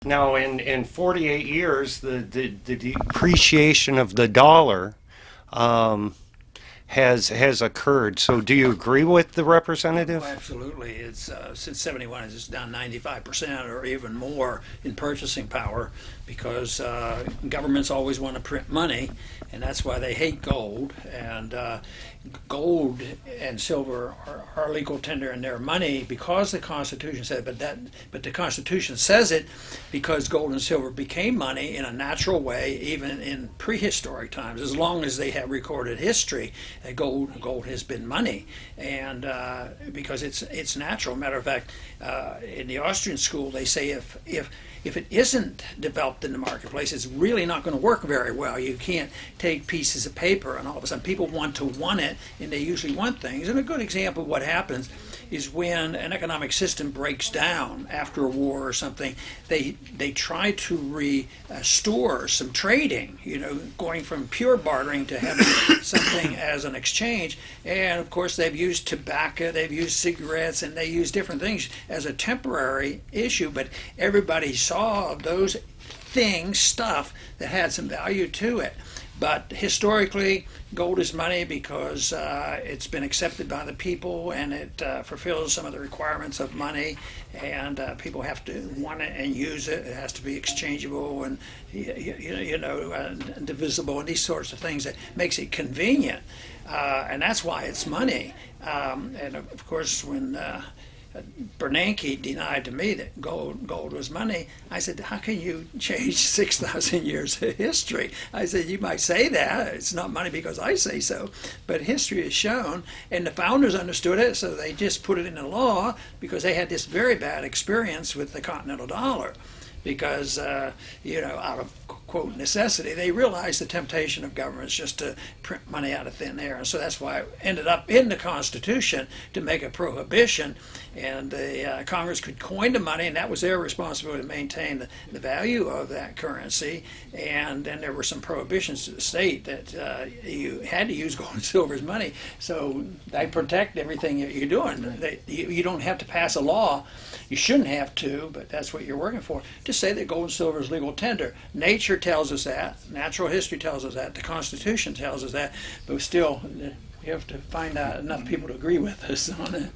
Now, in 48 years, the depreciation of the dollar um, has occurred. So, do you agree with the Oh, representative? absolutely. It's since '71, it's down 95% or even more in purchasing power because governments always want to print money, and that's why they hate gold. And gold and silver are legal tender in their money because the Constitution said. But the Constitution says it because gold and silver became money in a natural way, even in prehistoric times. As long as they have recorded history, gold has been money, and because it's natural. Matter of fact, in the Austrian school, they say if it isn't developed in the marketplace, it's really not going to work very well. You can't take pieces of paper and all of a sudden people want it, and they usually want things. And a good example of what happens is when an economic system breaks down after a war or something, they try to restore some trading, going from pure bartering to having something as an exchange. And of course, they've used tobacco, they've used cigarettes, and they use different things as a temporary issue. But everybody saw those stuff that had some value to it. But historically, gold is money because it's been accepted by the people and it fulfills some of the requirements of money. And people have to want it and use it. It has to be exchangeable and divisible and these sorts of things that makes it convenient. And that's why it's money. And of course, when Bernanke denied to me that gold was money. I said, how can you change 6,000 years of history? I said, you might say that. It's not money because I say so. But history has shown, and the founders understood it, so they just put it in the law because they had this very bad experience with the continental dollar. Because, out of quote necessity, they realized the temptation of governments just to print money out of thin air. And so that's why it ended up in the Constitution to make a prohibition. And the Congress could coin the money, and that was their responsibility to maintain the value of that currency. And then there were some prohibitions to the state that you had to use gold and silver as money. So they protect everything that you're doing. You don't have to pass a law. You shouldn't have to, but that's what you're working for. To say that gold and silver is legal tender. Nature tells us that. Natural history tells us that. The Constitution tells us that. But still, we have to find out enough people to agree with us on it.